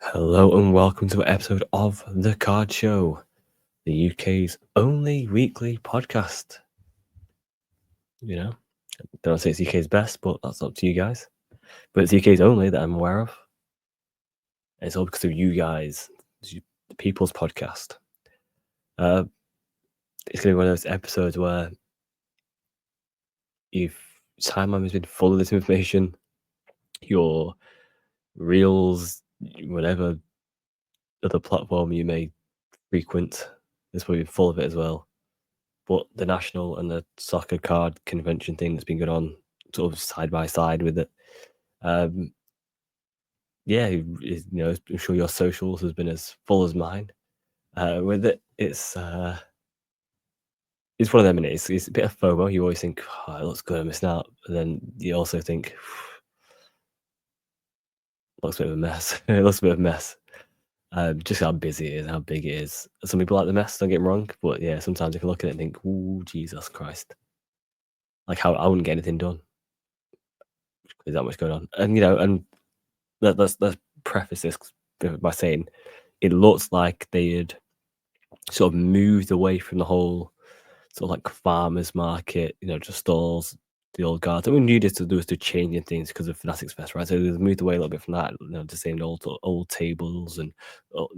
Hello and welcome to an episode of The Card Show, the UK's only weekly podcast. Don't say it's UK's best, but that's up to you guys. But it's UK's only that I'm aware of. And it's all because of you guys, the People's Podcast. It's going to be one of those episodes where if time has been full of this information, your reels, whatever other platform you may frequent, is probably full of it as well. But the national and the soccer card convention thing that's been going on sort of side by side with it. I'm sure your socials has been as full as mine. With it, it's one of them, and it's a bit of FOMO. You always think, oh, it looks good, I'm missing out. And then you also think, looks a bit of a mess. It looks a bit of a mess. Just how busy it is, how big it is. Some people like the mess, don't get me wrong. But yeah, sometimes you can look at it and think, oh, Jesus Christ. Like how I wouldn't get anything done. There's that much going on. And let's preface this by saying it looks like they had sort of moved away from the whole sort of like farmers market, just stalls, the old guards. And we knew this to do was to changing things because of Fanatics Fest, right? So they've moved away a little bit from that, to saying old tables and trying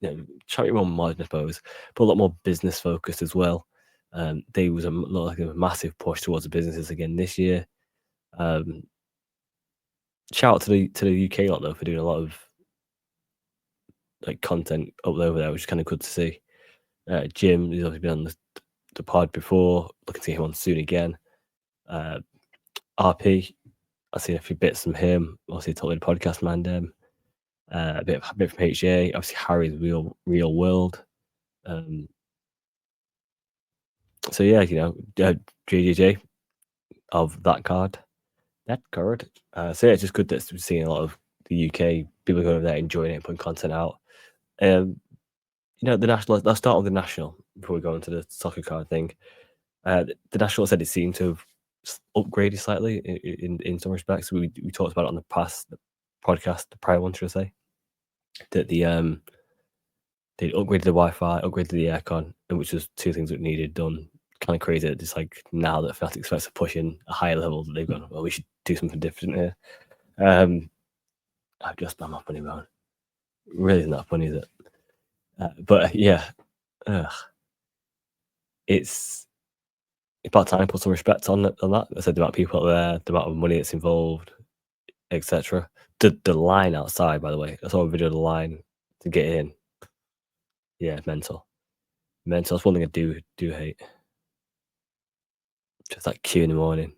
to be more modern, I suppose, but a lot more business focused as well. There was like a massive push towards the businesses again this year. Shout out to the UK lot though for doing a lot of like content up over there, which is kind of good to see. Jim, he's obviously been on the pod before. Looking to see him on soon again. RP, I've seen a few bits from him. Obviously, totally the podcast man. A bit from HA. Obviously, Harry's real world. So yeah, JJJ of that card. So yeah, it's just good that we're seeing a lot of the UK people going over there enjoying it and putting content out. The national. Let's start with the national before we go into the soccer card thing. The national said it seemed to have upgraded slightly in some respects. We talked about it on the past podcast, the prior one, should I say, that they upgraded the Wi-Fi, upgraded the aircon, and which was two things that needed done. Kind of crazy that it's like now that Fnatic Express are pushing a higher level, that they've gone, well, we should do something different here. I'm not funny, man. Really isn't that funny, is it? But yeah, it's about time to put some respect on that. I said about people out there, the amount of money that's involved, etc. The line outside, by the way, I saw a video of the line to get in. Yeah, mental. That's one thing I do hate. Just that queue in the morning.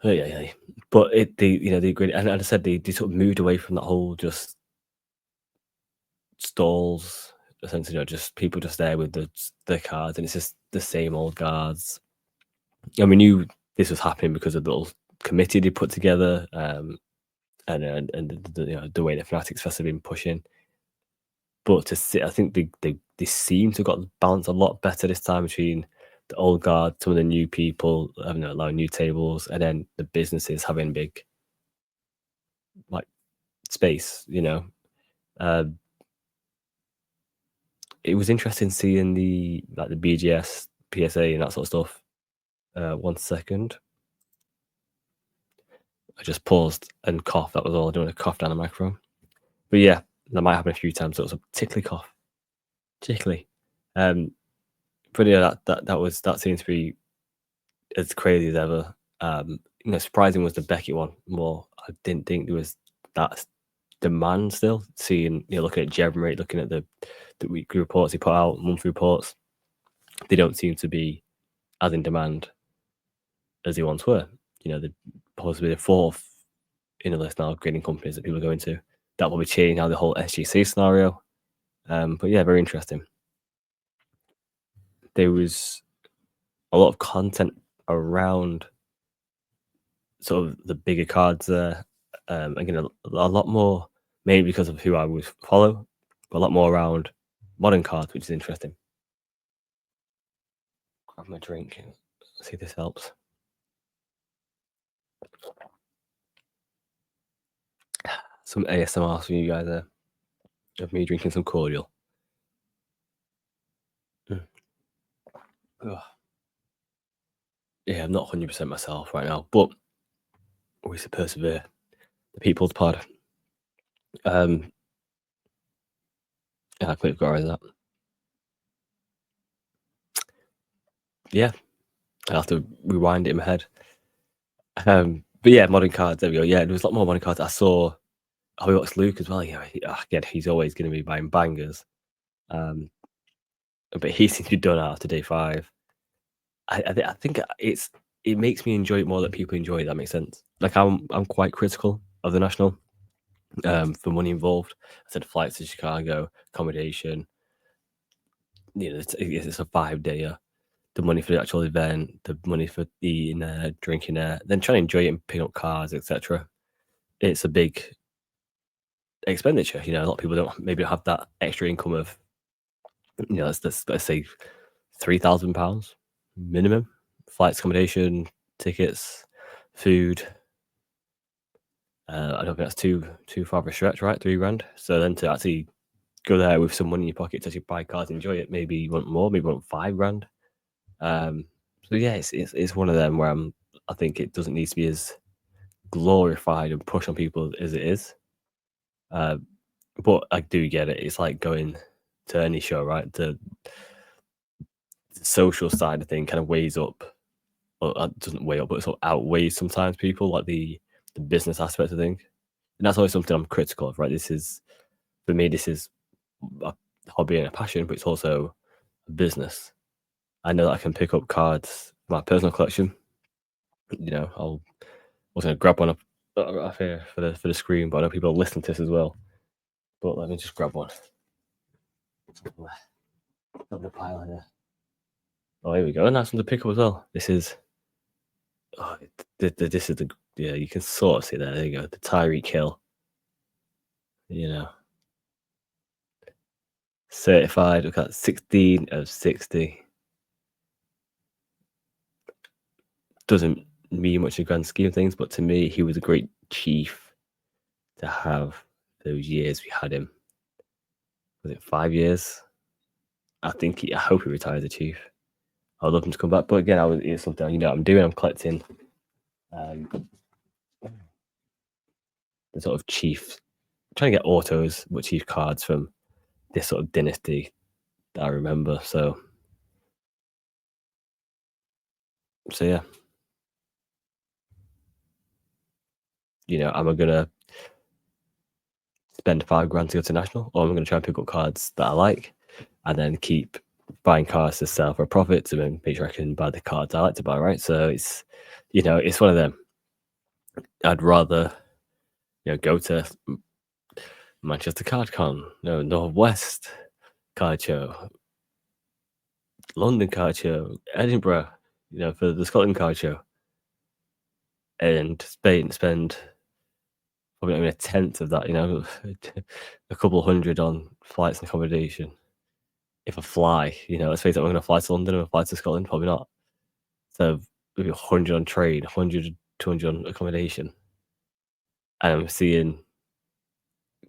Oh, yeah. But they agreed, and I said they sort of moved away from that whole just stalls, essentially, just people just there with the cards, and it's just the same old guards. And we knew this was happening because of the little committee they put together, and the way the Fanatics Fest have been pushing. But to see, I think they seem to have got the balance a lot better this time between the old guard, some of the new people, allowing new tables, and then the businesses having big like space. It was interesting seeing the BGS, PSA, and that sort of stuff. 1 second. I just paused and coughed. That was all. I don't want to cough down the microphone. But yeah, that might happen a few times. So it was a tickly cough. Tickly. But yeah, that seems to be as crazy as ever. Surprising was the Beckett one more. I didn't think there was that demand still. Seeing, looking at Jeb rate, looking at the weekly reports he put out, monthly reports, they don't seem to be as in demand as they once were. The possibly the fourth in the list now of grading companies that people are going to. That will be changing now the whole SGC scenario. But yeah, very interesting. There was a lot of content around sort of the bigger cards there. Again, a lot more, maybe because of who I would follow, but a lot more around modern cards, which is interesting. Grab my drink. See if this helps. Some ASMR for you guys there of me drinking some cordial. Mm. Ugh. Yeah, I'm not 100% myself right now, but we should persevere. The People's Pod. Um, yeah, I completely forgot about that. Yeah, I'll have to rewind it in my head. But yeah, modern cards. There we go. Yeah, there was a lot more modern cards. I saw Hobbybox Luke as well. Yeah, again, he's always going to be buying bangers. Um, but he seems to be done after day 5. I think it makes me enjoy it more that people enjoy it. That makes sense. Like I'm quite critical of the national for money involved. I said flights to Chicago, accommodation. You know, it's a 5 day. The money for the actual event, the money for eating there, drinking there, then trying to enjoy it and pick up cars, etc. It's a big expenditure. You know, a lot of people don't maybe have that extra income of let's say £3,000 minimum, flights, accommodation, tickets, food. I don't think that's too far of a stretch, right? 3 grand. So then to actually go there with some money in your pocket to actually buy cars, enjoy it. Maybe you want more, maybe you want 5 grand. Um, so yeah, it's one of them where I think it doesn't need to be as glorified and pushed on people as it is. But I do get it. It's like going to any show, right? The social side of thing kind of weighs up, or doesn't weigh up, but it sort of outweighs sometimes people, like the business aspect of things. And that's always something I'm critical of, right? This is for me, this is a hobby and a passion, but it's also a business. I know that I can pick up cards for my personal collection. You know, I was gonna grab one up here for the screen, but I know people are listening to this as well. But let me just grab one. Got the pile here. Oh, here we go. Nice one to pick up as well. This is, oh, this is the, yeah, you can sort of see there. There you go. The Tyreek Hill, you know, certified. We've got 16 of 60. Doesn't mean much in the grand scheme of things, but to me, he was a great chief to have those years we had him. Was it 5 years? I hope he retires a chief. I'd love him to come back. But again, it's something, I'm doing. I'm collecting the sort of chief, trying to get autos, but chief cards from this sort of dynasty that I remember. So yeah, am I gonna spend 5 grand to go to national, or am I gonna try and pick up cards that I like, and then keep buying cards to sell for a profit to then make sure I can buy the cards I like to buy, right? So it's one of them. I'd rather go to Manchester Card Con, no, Northwest Card Show, London Card Show, Edinburgh, for the Scotland Card Show, and spend probably not even a tenth of that, a couple hundred on flights and accommodation. If I fly, let's face it, I'm going to fly to London or fly to Scotland, probably not. So maybe 100 on train, 100, 200 on accommodation. And I'm seeing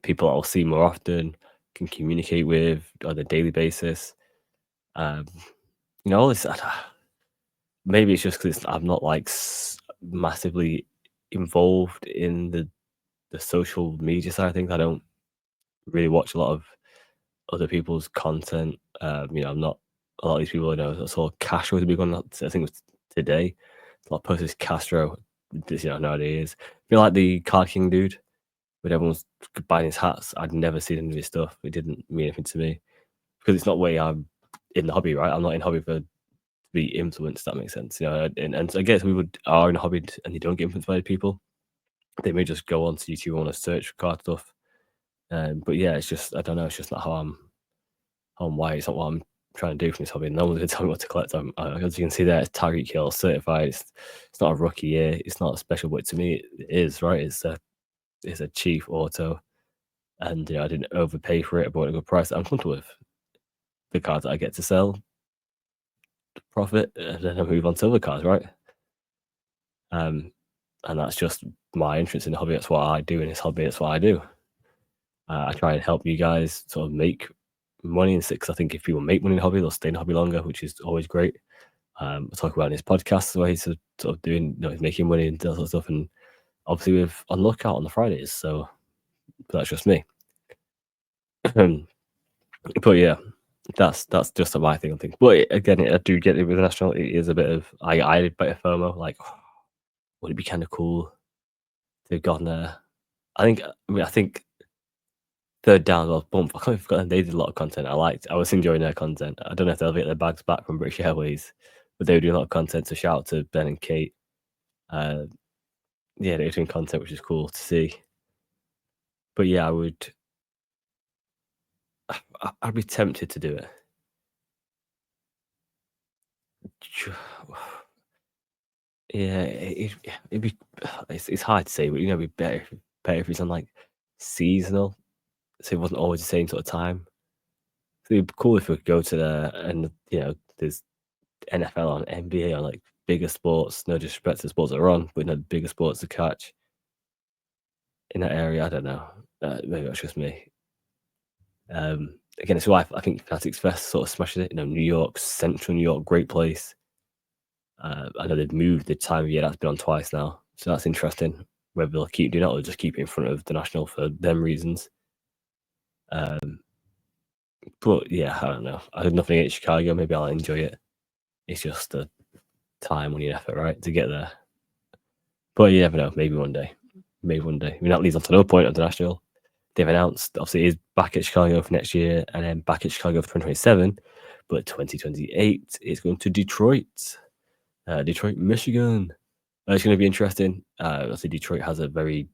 people I'll see more often, can communicate with on a daily basis. Um, all this. Maybe it's just because I'm not like massively involved in the social media side of things. I don't really watch a lot of other people's content. I'm not a lot of these people. I saw Castro was a big one. I think it was today. A lot of posters Castro. This, nowadays, I feel like the Car King dude, when everyone's buying his hats. I'd never seen any of his stuff. It didn't mean anything to me because it's not the way I'm in the hobby, right? I'm not in hobby for be influenced. That makes sense, and I guess we are in a hobby and you don't get influenced by people. They may just go onto YouTube and want to search for card stuff. But yeah, it's just I don't know. It's just not how I'm wired. It's not what I'm trying to do from this hobby. No one's gonna tell me what to collect. As you can see there, it's Tyreek Hill certified. It's not a rookie year. It's not a special, but to me it is, right. It's a chief auto, and I didn't overpay for it. I bought a good price. I'm comfortable with the cards that I get to sell, profit, and then I move on to other cards, right? And that's just my interest in the hobby. That's what I do in this hobby. That's what I do. I try and help you guys sort of make money in it because I think if people make money in the hobby, they'll stay in the hobby longer, which is always great. I talk about in his podcast the way he's sort of doing, he's making money and that sort of stuff. And obviously, we're on lookout on the Fridays, so that's just me. But yeah, that's just my thing on things. But again, I do get it with the national. It is a bit of I had a bit of FOMO. Like, would it be kind of cool to have gone there? I think third down was bump. I can't forget they did a lot of content. I was enjoying their content. I don't know if they'll get their bags back from British Airways, but they were doing a lot of content. So shout out to Ben and Kate. Uh, yeah, they were doing content, which is cool to see. But yeah, I'd be tempted to do it. Yeah, it'd be it's hard to say, but it'd be better if it's on like seasonal, so it wasn't always the same sort of time. So it'd be cool if we could go to there and there's NFL on, NBA on, like bigger sports. No disrespect to the sports that are on, but bigger sports to catch in that area. I don't know. Maybe that's just me. Again, it's why I think Fanatics Fest sort of smashes it. New York, Central New York, great place. I know they've moved the time of year that's been on twice now, so that's interesting. Whether they'll keep doing that or just keep it in front of the national for them reasons. But yeah, I don't know. I had nothing against Chicago. Maybe I'll enjoy it. It's just the time, money, and effort, right, to get there. But you never know. Maybe one day. Maybe one day. I mean, that leads on to another point of the national. They've announced, obviously, it is back at Chicago for next year and then back at Chicago for 2027. But 2028 is going to Detroit. Detroit, Michigan. It's going to be interesting. Obviously, Detroit has a very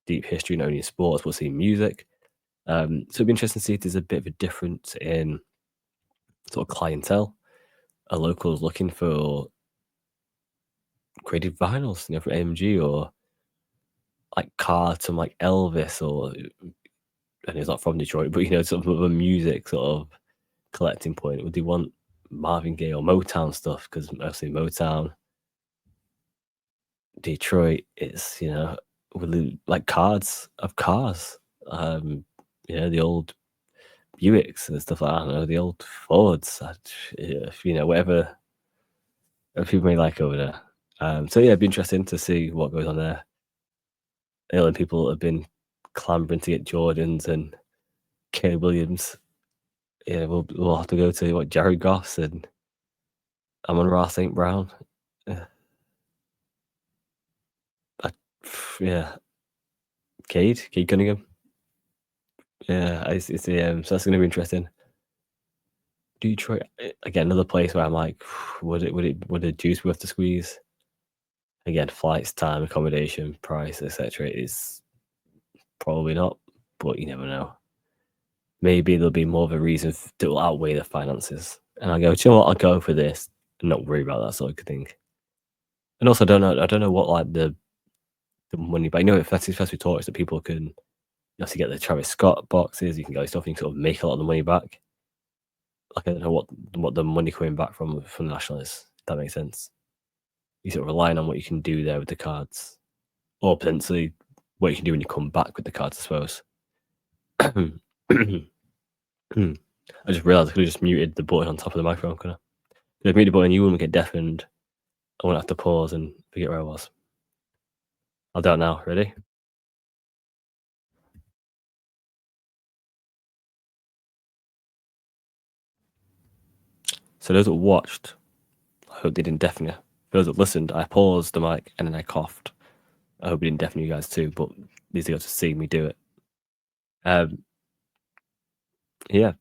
deep history, not only in sports, but also in music. So it'll be interesting to see if there's a bit of a difference in sort of clientele. Are locals looking for creative vinyls, from AMG or like cards from like Elvis or, and he's not from Detroit, but sort of a music sort of collecting point. Would they want Marvin Gaye or Motown stuff? Because mostly Motown, Detroit is, with like cards of cars. The old Buicks and stuff like that. I don't know, the old Fords. Whatever people may like over there. So yeah, it'd be interesting to see what goes on there. People have been clambering to get Jordans and K Williams. Yeah, we'll have to go to what Jared Goss and Amon-Ra St. Brown. Yeah, yeah, Cade Cunningham. Yeah, so that's gonna be interesting. Detroit again, another place where I'm like, would a juice be worth the squeeze? Again, flights, time, accommodation, price, etc. is probably not, but you never know. Maybe there'll be more of a reason that will outweigh the finances, and I'll go. Do you know what? I'll go for this and not worry about that sort of thing. And also, I don't know what like the money, but if that's first we talked, that people can obviously get the Travis Scott boxes. You can go stuff. You can sort of make a lot of the money back. Like I don't know what the money coming back from the national is. If that makes sense. You sort of relying on what you can do there with the cards, or potentially what you can do when you come back with the cards, I suppose. I just realised I could have just muted the button on top of the microphone. Could I? If I mute the button, you wouldn't get deafened. I wouldn't have to pause and forget where I was. I'll do it now. Ready? So those that watched, I hope they didn't deafen you. Those that listened, I paused the mic and then I coughed. I hope it didn't deafen you guys too, but these guys to see me do it. Yeah.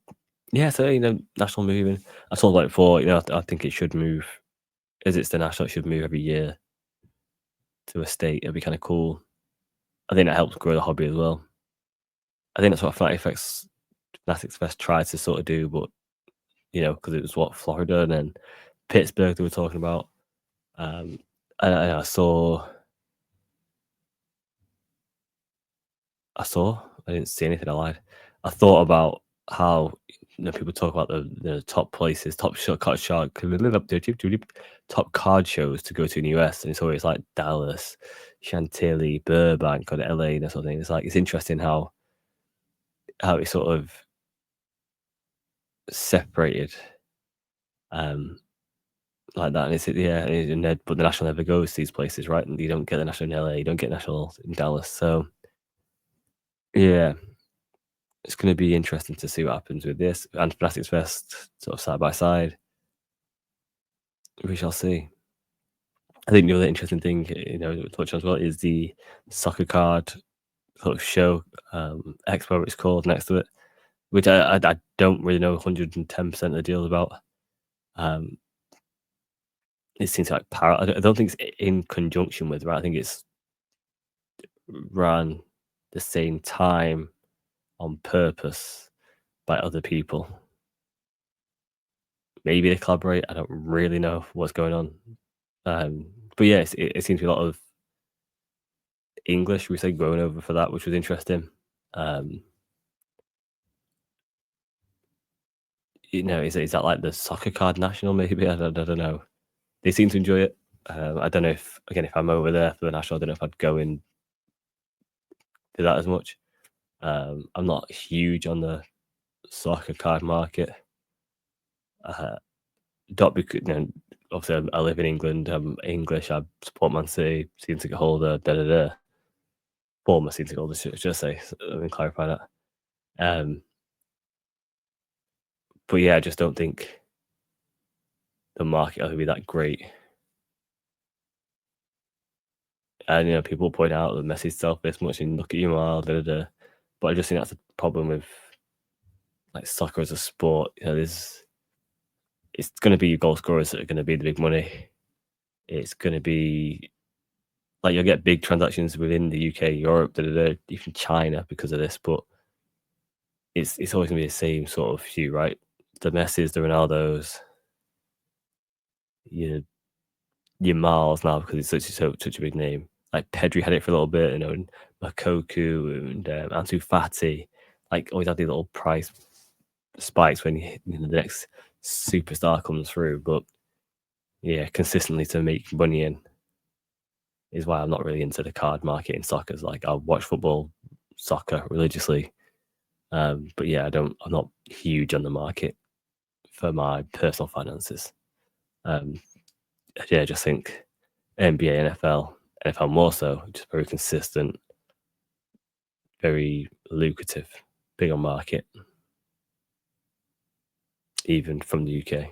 Yeah, so, national moving. I told like before, I think it should move, as it's the national, it should move every year to a state. It'd be kind of cool. I think that helps grow the hobby as well. I think that's what Fanatics Fest tried to sort of do, but, because it was Florida and then Pittsburgh they were talking about. I saw, I didn't see anything, I lied. I thought about how people talk about the top places, top card shows to go to in the US, and it's always like Dallas, Chantilly, Burbank, or LA, and that sort of thing. It's like it's interesting how it's sort of separated um like that, and it's yeah, but the national never goes to these places, right? And you don't get the national in LA, you don't get national in Dallas, so yeah, it's going to be interesting to see what happens with this and Fanatics Fest sort of side by side. We shall see. I think the other interesting thing, to touch on as well is the soccer card sort of show, Expo it's called next to it, which I don't really know 110% of the deal about. Um, it seems like I don't think it's in conjunction with, right? I think it's run the same time on purpose by other people. Maybe they collaborate. I don't really know what's going on. But yes, it seems to be a lot of English, we say, going over for that, which was interesting. Um, is that like the soccer card national? Maybe I don't know. They seem to enjoy it. I don't know if I'm over there for the national, I don't know if I'd go in to that as much. I'm not huge on the soccer card market. Uh, not because obviously I live in England. I'm English. I support Man City. Season ticket holder. Da da da. Former season ticket holder. Should I say? So let me clarify that. Um, but yeah, I just don't think the market will be that great. And people point out that Messi's selfish much and look at you, Mal, da da da. But I just think that's a problem with like soccer as a sport. It's going to be your goal scorers that are going to be the big money. It's going to be like you'll get big transactions within the UK, Europe, even China because of this. But it's always going to be the same sort of few, right? The Messis, the Ronaldos, your your Miles now because he's such a big name. Like Pedri had it for a little bit, and Makoku and Ansu Fati, like always had these little price spikes when the next superstar comes through. But yeah, consistently to make money in is why I'm not really into the card market in soccer. Like I watch football, soccer religiously, but yeah, I'm not huge on the market for my personal finances. Um, yeah, I just think NBA, NFL more so, just very consistent, very lucrative, big on market, even from the UK.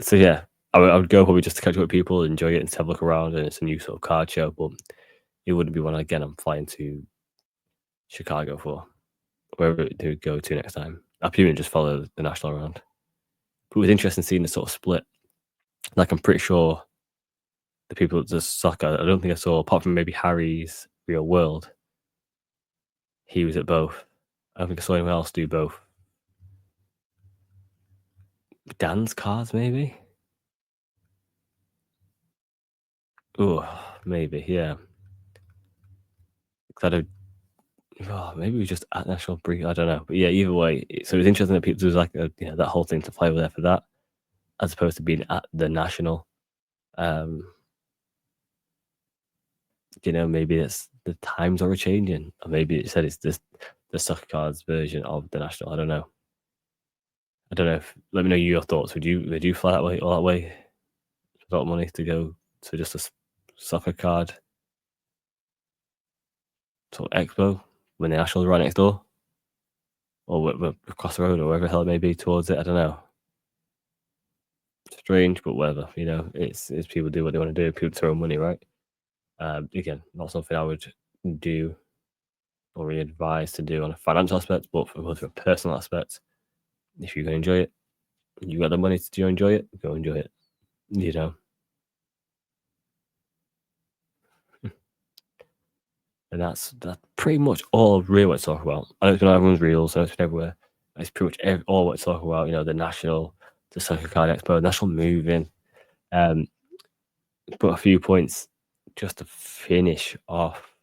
So yeah, I would go probably just to catch up with people, enjoy it, and have a look around. And it's a new sort of card show, but it wouldn't be one again. I'm flying to Chicago for wherever to go to next time. I probably just follow the national around. But it was interesting seeing the sort of split. Like I'm pretty sure the people that does soccer, I don't think I saw apart from maybe Harry's Real World. He was at both. I don't think I saw anyone else do both. Dan's cards, maybe. Oh, maybe, yeah. 'Cause I don't. Oh, maybe we just at national break. I don't know, but yeah, either way. So it's interesting that people there's like that whole thing to fly over there for that, as opposed to being at the national. Um, maybe it's the times are changing, or maybe it said it's this the soccer cards version of the national. I don't know. I don't know. Let me know your thoughts. Would you fly that way all that way? A lot of money to go to just a soccer card sort of expo when the nationals are right next door, or across the road, or wherever the hell it may be towards it. I don't know. Strange, but whatever. It's people do what they want to do. People throw money, right? Again, not something I would do or really advise to do on a financial aspect, but for a personal aspect, if you can enjoy it, you got the money to enjoy it, go enjoy it. You know, and that's pretty much all really what to talk about. I know it's been on everyone's reels, so it's been everywhere. It's pretty much all what to talk about. The national, the Soccer Card Expo, national moving. Um, but a few points just to finish off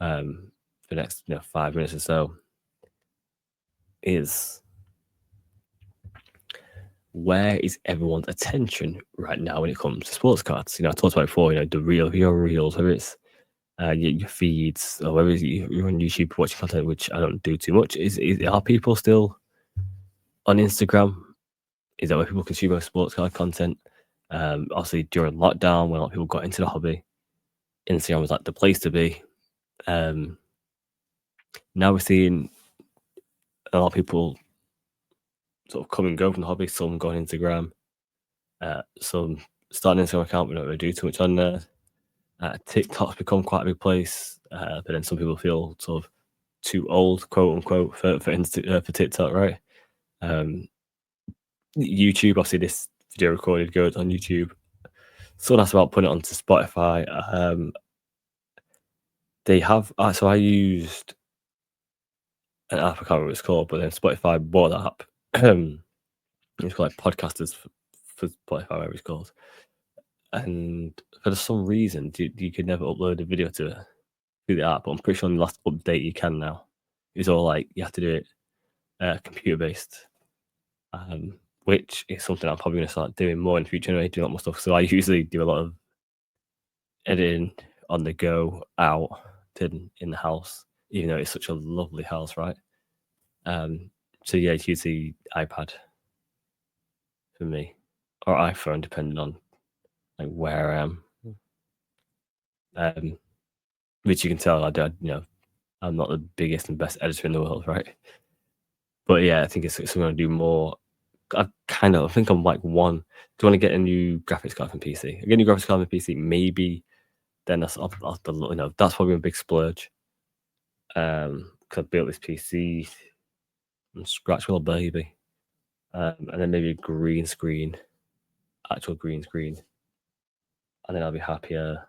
the next 5 minutes or so. is where is everyone's attention right now when it comes to sports cards? I talked about it before, your reels, whether it's your feeds, or whether you're on YouTube watching content, which I don't do too much. Are people still on Instagram? Is that where people consume their sports card content? Obviously, during lockdown, when a lot of people got into the hobby, Instagram was like the place to be. Now we're seeing a lot of people sort of come and go from the hobby. Some go on Instagram, some start an Instagram account, but don't really do too much on there. TikTok's become quite a big place, but then some people feel sort of too old, quote unquote, for TikTok, right? YouTube, obviously, this video recorded goes on YouTube. Someone asked about putting it onto Spotify. They have, so I used an app, I can't remember what it's called, but then Spotify bought that app. It's called like Podcasters for Spotify, whatever it's called. And for some reason, you could never upload a video to it through the app, but I'm pretty sure on the last update you can now. It's all like you have to do it computer based, which is something I'm probably going to start doing more in the future anyway, do a lot more stuff. So I usually do a lot of editing on the go out in the house, even though it's such a lovely house, right? So yeah, it's usually iPad for me, or iPhone, depending on like where I am. Which you can tell I'm not the biggest and best editor in the world, right? But yeah, I think it's something I do more. I think I'm like one. Do you want to get a new graphics card from PC? Get a new graphics card from PC, maybe. Then that's that's probably a big splurge. Because I built this PC from scratch, little baby, and then maybe a green screen, actual green screen, and then I'll be happier.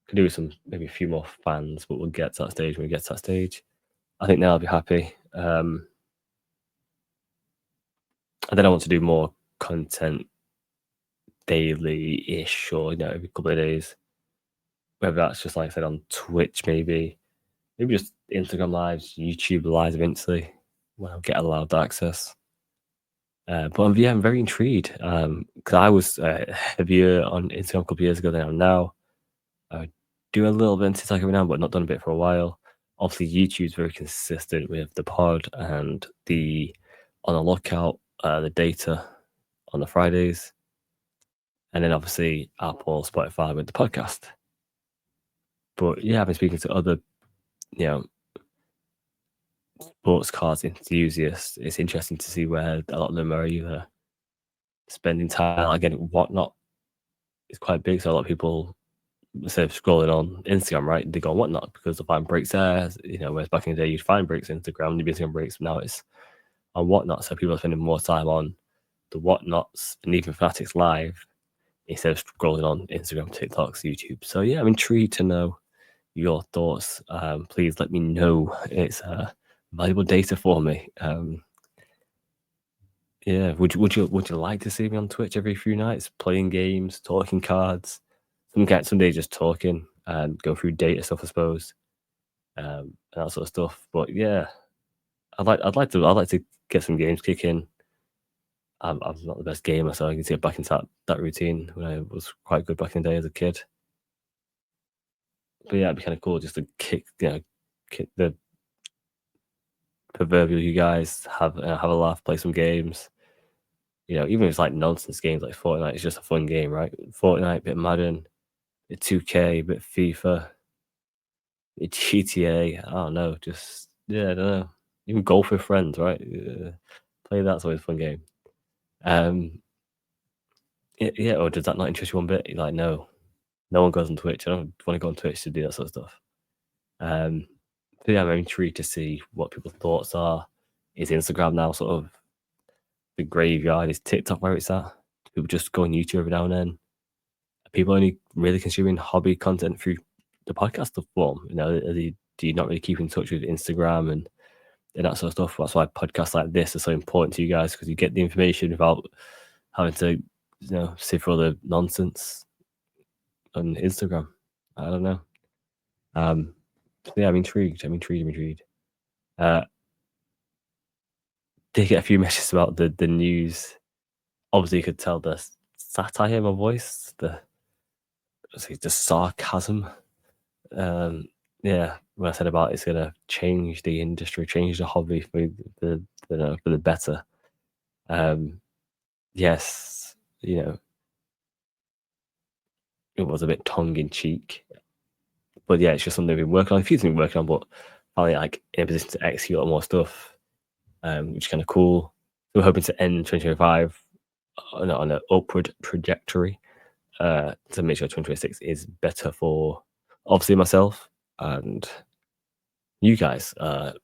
Could do some maybe a few more fans, but we'll get to that stage when we get to that stage. I think now I'll be happy. And then I want to do more content daily-ish, or every couple of days. Whether that's just like I said on Twitch, maybe just Instagram lives, YouTube lives eventually when I get allowed access. But I'm very intrigued because I was heavier on Instagram a couple of years ago than I am now. I do a little bit on TikTok every now, but not done a bit for a while. Obviously, YouTube's very consistent with the pod and the on the lookout, the data on the Fridays, and then obviously Apple, Spotify with the podcast. But yeah, I've been speaking to other, sports cards enthusiasts. It's interesting to see where a lot of them are either spending time. Again, Whatnot is quite big, so a lot of people, instead of scrolling on Instagram, right, they go on Whatnot because they find breaks there. Whereas back in the day, you'd find breaks on Instagram, you'd be Instagram breaks, but now it's on Whatnot. So people are spending more time on the Whatnots and even Fanatics Live instead of scrolling on Instagram, TikToks, YouTube. So yeah, I'm intrigued to know your thoughts. Please let me know. It's valuable data for me. Yeah, would you like to see me on Twitch every few nights, playing games, talking cards? Some days just talking and go through data stuff, I suppose, and that sort of stuff. But yeah, I'd like to get some games kicking. I'm not the best gamer, so I can get back into that routine when I was quite good back in the day as a kid. But yeah, it'd be kind of cool just to kick the proverbial you guys, have a laugh, play some games. Even if it's like nonsense games like Fortnite, it's just a fun game, right? Fortnite, bit of Madden, bit 2K, bit of FIFA, bit GTA. I don't know, just yeah, I don't know. Even golf with friends, right? Play that's always a fun game. Yeah, or does that not interest you one bit? You're like, no one goes on Twitch. I don't want to go on Twitch to do that sort of stuff. So yeah, I'm intrigued to see what people's thoughts are. Is Instagram now sort of the graveyard? Is TikTok where it's at? Do people just go on YouTube every now and then? Are people only really consuming hobby content through the podcast form? Do you not really keep in touch with Instagram and that sort of stuff? That's why podcasts like this are so important to you guys, because you get the information without having to, sift through all the nonsense on Instagram. I don't know. So yeah, I'm intrigued. I'm intrigued. did get a few messages about the news. Obviously, you could tell the satire in my voice, the sarcasm. Um, yeah, when I said about it's gonna change the industry, change the hobby for for the better. Um, yes, it was a bit tongue in cheek, but yeah, it's just something we've been working on. A few things we've been working on, but finally like in a position to execute on more stuff, which is kind of cool. We're hoping to end 2025 on an upward trajectory to make sure 2026 is better for obviously myself and you guys. Because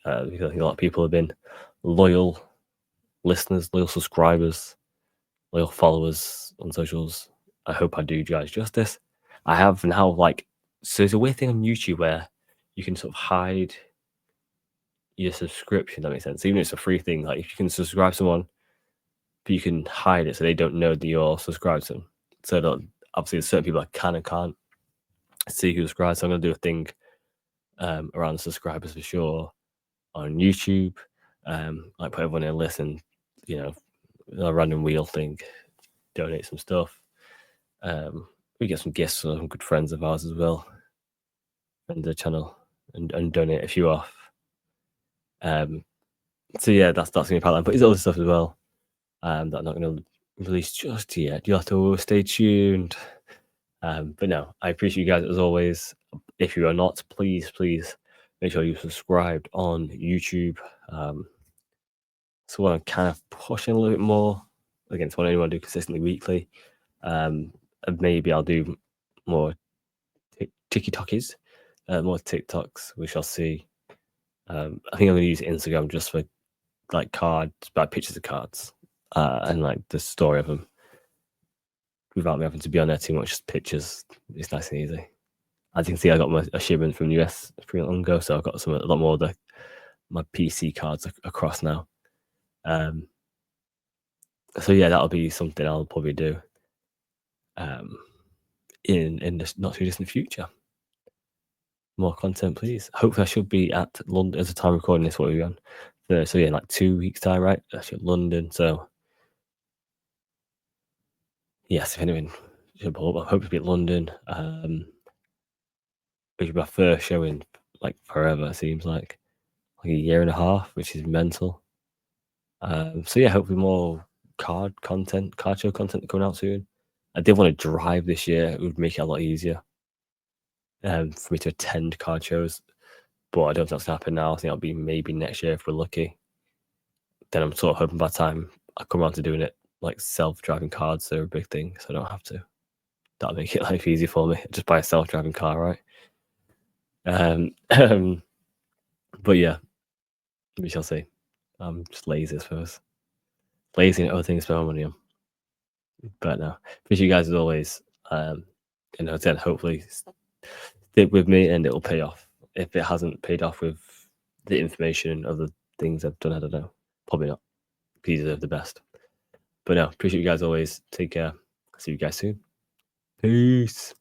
I think a lot of people have been loyal listeners, loyal subscribers, loyal followers on socials. I hope I do you guys justice. I have now so there's a weird thing on YouTube where you can sort of hide your subscription. That makes sense. Even if it's a free thing, like if you can subscribe to someone, but you can hide it so they don't know that you're subscribed to them. So that obviously there's certain people that can and can't see who subscribes. So I'm gonna do a thing around the subscribers for sure on YouTube. Like put everyone in a list and a random wheel thing, donate some stuff. We get some gifts from some good friends of ours as well, and the channel, and donate a few off. So yeah, that's gonna be part of it. But there's other stuff as well that I'm not gonna release just yet. You'll have to stay tuned. But no, I appreciate you guys as always. If you are not, please make sure you subscribed on YouTube. So what I'm kind of pushing a little bit more against what I want to do consistently weekly. And maybe I'll do more TikTokies, more TikToks. We shall see. I think I'm going to use Instagram just for like cards, bad pictures of cards, and like the story of them, without me having to be on there too much. Just pictures. It's nice and easy. As you can see, I got a shipment from the US pretty long ago, so I've got a lot more of my PC cards across now. So yeah, that'll be something I'll probably do in the not too distant future. More content, please. Hopefully, I should be at London as the time recording this. What are we on? So yeah, in like 2 weeks time, right? Actually, at London. So yes, if anyone should pull up, I hope to be at London. Which will be my first show in like forever. It seems like a year and a half, which is mental. So yeah, hopefully more card show content coming out soon. I did want to drive this year. It would make it a lot easier for me to attend card shows, but I don't think that's gonna happen now. I think that'll be maybe next year if we're lucky. Then I'm sort of hoping by the time I come around to doing it, like self-driving cars are a big thing, so I don't have to. That'll make it life easy for me. Just buy a self-driving car, right? But yeah, we shall see. I'm just lazy, I suppose. Lazy and other things to spend my money on. But no, appreciate you guys as always. And as I said, hopefully stick with me and it'll pay off. If it hasn't paid off with the information and other things I've done, I don't know. Probably not. You deserve the best. But no, appreciate you guys always. Take care. See you guys soon. Peace.